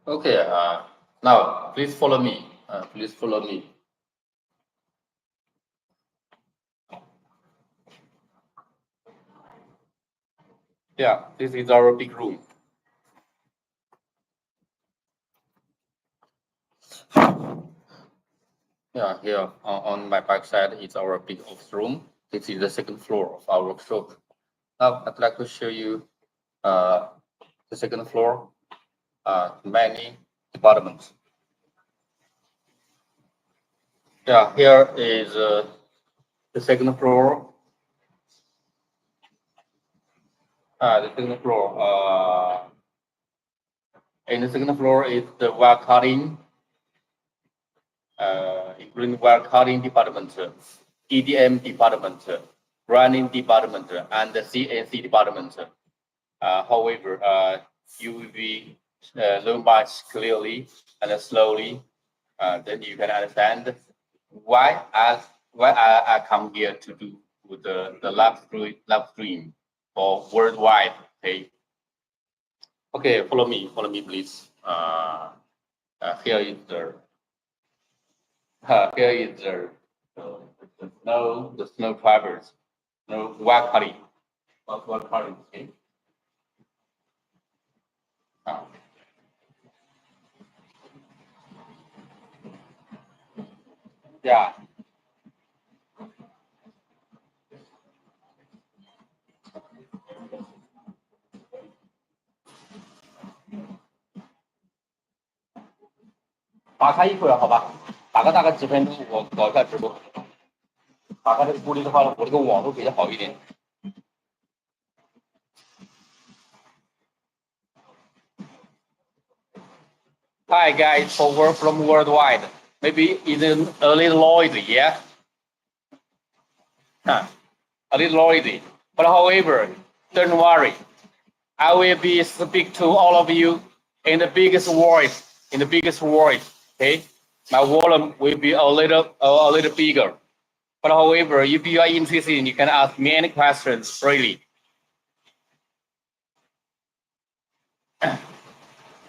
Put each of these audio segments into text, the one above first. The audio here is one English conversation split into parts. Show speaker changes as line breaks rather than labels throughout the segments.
Okay, now please follow me. Please follow me. Yeah, this is our big room. Yeah, here on my back side is our big office room. This is the second floor of our workshop. Now I'd like to show you uh, the second floor, many departments. Yeah, here is the second floor. The second floor. In the second floor is the wire cutting, including wire cutting department, EDM department, running department, and the CNC department. However, you will be learn much clearly and slowly. Then you can understand why I come here to do the live stream for worldwide. Okay, follow me, please. Here is the snow fibers, no wire cutting, not wire cutting. Okay. Uh, 呀，打开一会儿，好吧？大概几分钟，我搞一下直播。打开这个玻璃的话，我这个网络比较好一点。Hi guys, for work from worldwide. Maybe it's a little noisy, yeah? Huh. A little noisy. But however, don't worry. I will be speak to all of you in the biggest voice, okay? My volume will be a little bigger. But however, if you are interested, you can ask me any questions freely.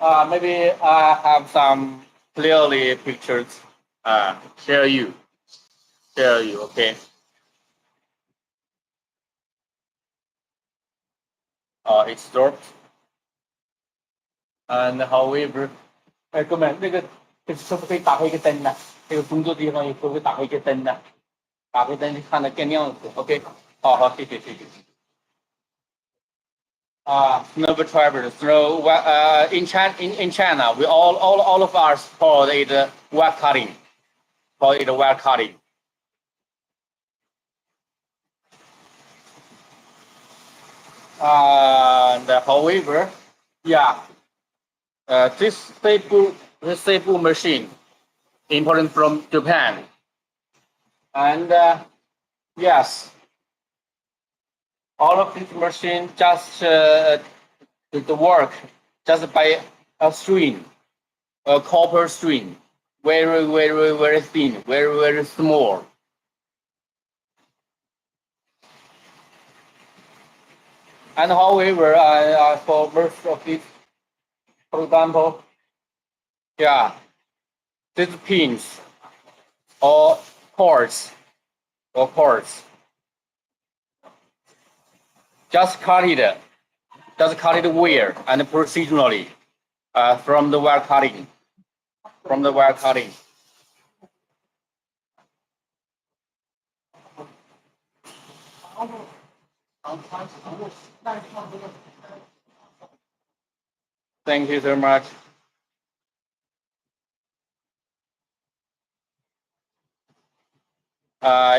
Maybe I have some clearly pictures. Share you, okay? It's dropped. And however, 哎，哥们，这可不可以打开一个灯呢？这个工作地方可不可以打开一个灯呢？打开灯看得更亮子。OK，好，谢谢。Snow travelers. So in China, we all of us call it wire cutting. Call it wire cutting. And however, yeah, this Seibu machine imported from Japan. And yes, all of this machine just the work just by a string, a copper string, very thin, very small. And however, for most of this, for example, yeah, these pins or cords, just cut it wire and procedurally from the wire cutting. Thank you so much.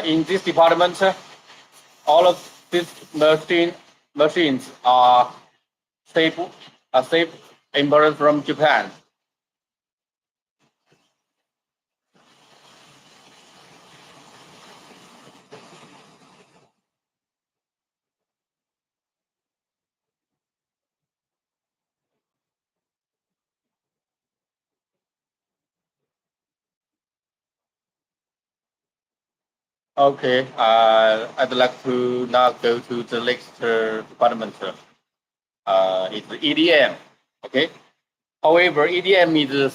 In this department, all of these machines are safe imported from Japan. Okay, I'd like to now go to the next department. It's EDM. Okay, However, EDM is,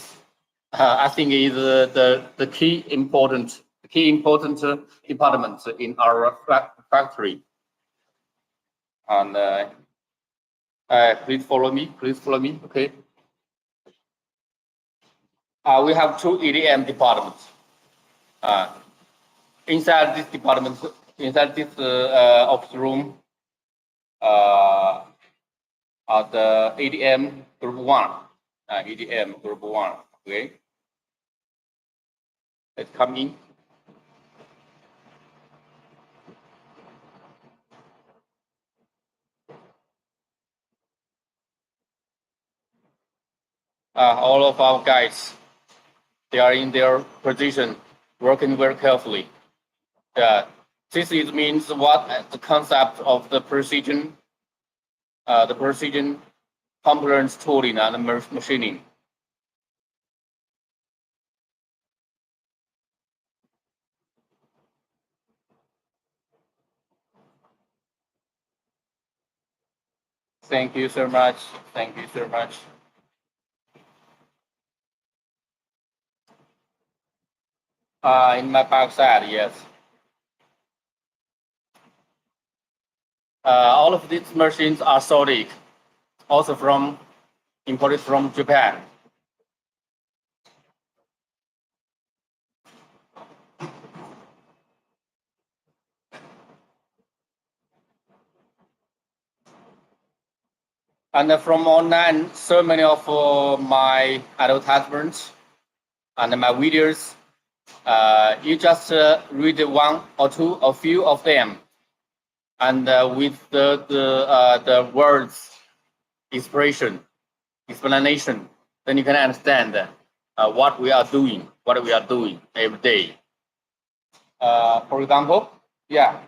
I think, is the key important department in our factory. And please follow me. Please follow me. Okay. We have two EDM departments. Inside this department, inside this office room, the EDM group 1. EDM group 1. Okay. Let's come in. All of our guys, they are in their position, working very carefully. This means what the concept of the precision components tooling and machining. Thank you so much. Thank you so much. In my backside, yes. All of these machines are solid, also imported from Japan. And from online, so many of my advertisements and my videos, you just read one or two, a few of them, and with the words, explanation, then you can understand what we are doing every day. For example, yeah.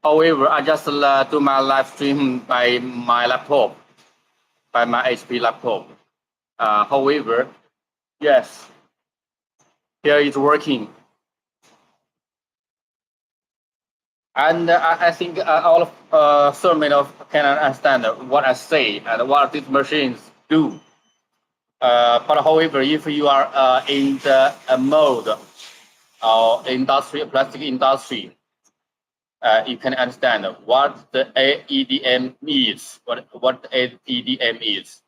However, I just do my live stream by my laptop, by my HP laptop. However, yes, here it's working. And I think all of so many of can understand what I say and what these machines do. But however, if you are in the mode or plastic industry, you can understand what the EDM is. What EDM is.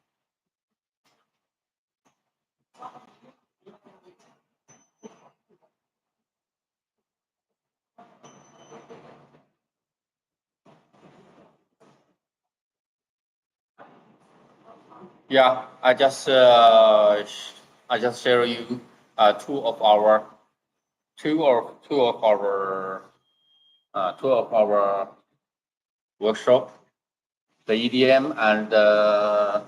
Yeah, I just share you two of our workshop, the EDM and the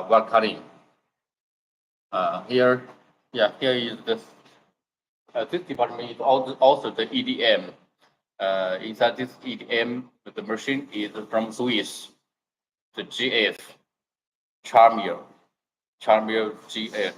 work cutting. Here is this. This department is also the EDM. Inside this EDM, the machine is from Swiss, the GF, Charmier GF.